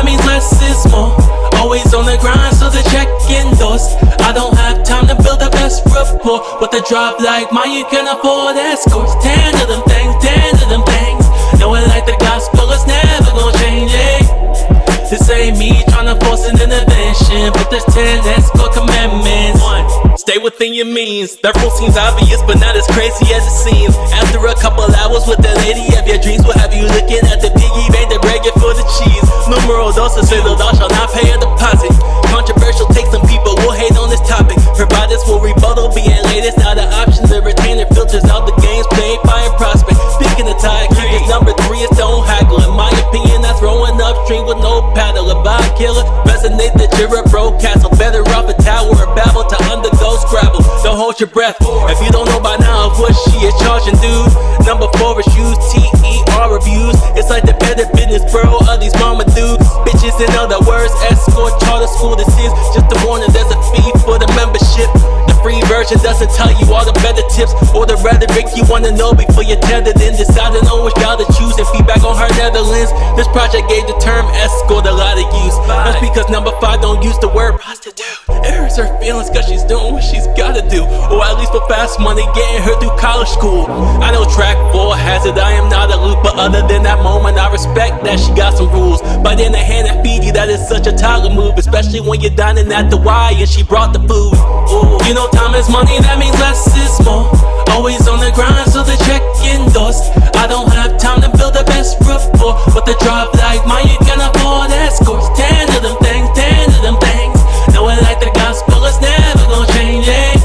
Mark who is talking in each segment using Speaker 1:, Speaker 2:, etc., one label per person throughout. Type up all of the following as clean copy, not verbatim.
Speaker 1: means less is more. Always on the grind, so the check endorsed. I don't have time to build the best rapport. With a drive like mine, you can afford escorts. 10 of them things, 10 of them things. Knowing like the gospel is never gonna change it. This ain't me tryna force an intervention, but there's 10 escort commandments. 1. Stay within your means. That rule seems obvious, but not as crazy as it seems. After a couple hours with the lady of your dreams, will have you looking at the piggy bank to break it for the cheese. Numero dos, a single dog shall not pay a deposit. Controversial take, some people will hate on this topic. Providers will rebuttal, being late is not an option. The retainer filters out the games played by a prospect. Speaking of tie, keep it number 3 is don't haggle. In my opinion, that's throwing upstream with no paddle. A vibe killer, resonate that you're a broadcast. Better off a tower or babble to undergo Scrabble. Don't hold your breath. If you don't know by now of what she is charging, dude. Number 4 is use TER reviews. It's like the better business bro of these mama dudes. Bitches in other words, escort charter school. This is just a warning, there's a fee for the membership. The free version doesn't tell you all the better tips or the rhetoric you wanna know before you're tethered in. Deciding on which gal to choose and feedback on her Netherlands. This project gave the term escort a lot of use. That's because number 5 don't use the word prostitute. It hurts her feelings cause she's doing what she's gotta do, or at least for fast money getting her through college school. I know track 4 has it, I am not a loop, but other than that moment I respect that she got some rules. But in the hand and feed you, that is such a toddler move, especially when you're dining at the Y and she brought the food. Ooh. You know time is money, that means less is more. Always on the grind, so the check endorsed. I don't have time to build the best rapport. With a drive like mine, you can afford escorts. 10 of them things, 10 of them things. Knowing like the gospel is never gonna change it.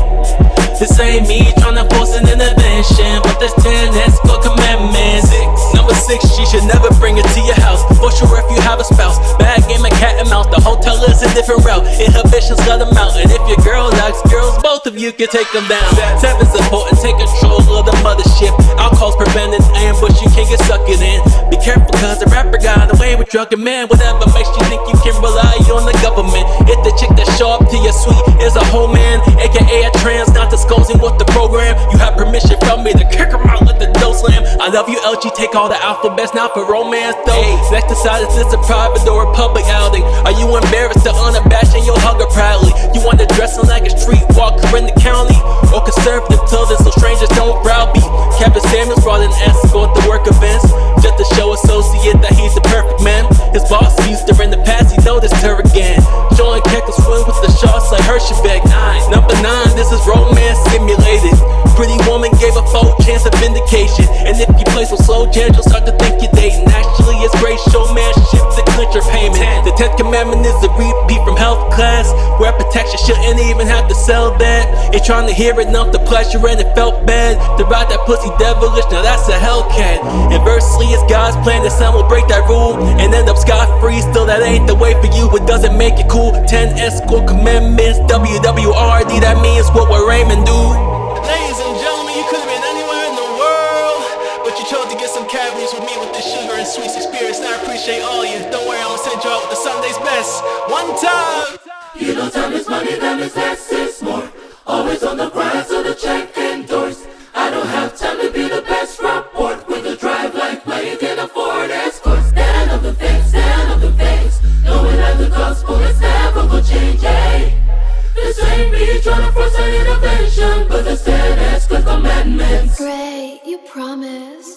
Speaker 1: This ain't me tryna force an intervention, but there's 10 escort commandments. Number 6, she should never bring it to your house. For sure if you have a spouse. Bad game of cat and mouse, the hotel is a different route. Inhibitions let them out, and if your girl likes girls, both of you can take them down. 7's important, take control of the mothership. Alcohol's prevented ambush, you can't get sucked in. Be careful cause the rapper got away with drunken men. Whatever makes you think you can rely on the government. If the chick that show up to your suite is a whole man, aka a trans, not disclosing what the program, you have permission from me to kick her out, let the dough slam. I love you LG, take all the alphabets now for romance though. Next decide is this a private or a public outing? Are you embarrassed to unabashed and you'll hug her proudly? You want to dressing like a streetwalker in the county, or conservative clothing so strangers don't browbeat? Kevin Samuels brought an escort to work events just to show associate that he's the perfect man. His boss used her in the past, he noticed her again. Showing Keckle swim with the shots like Hersheybeck. Number 9, this is romance simulated. Pretty woman gave a full chance of vindication, and if you play some slow jams, you'll start to think you're dating. Actually, it's great showmanship to clinch your payment. The 10th commandment is a repeat from health class, where protection shouldn't even have to sell that. Ain't trying to hear enough the pleasure and it felt bad to ride that pussy devilish, now that's a Hellcat. Inversely, it's God's plan that some will break that rule and end up scot-free. Still, that ain't the way for you, it doesn't make it cool. 10 escort commandments, WWRD, that means what we're aiming to.
Speaker 2: Ladies and gentlemen, you could have been anywhere in the world, but you chose to get some cavities with me with this sugar and sweets experience, and I appreciate all you. Don't worry, I'ma send you out with the Sunday's best. One time!
Speaker 3: You know time is money, that means less is more. Always on the grind, so the check endorsed. I don't have time to be the best rapport. With a drive like mine, you can afford escorts. 10 of the things, 10 of the things. Knowing that the gospel is never gonna change, eh? This ain't me trying to force an intervention, but the 10 escort commandments.
Speaker 4: Great, you promise.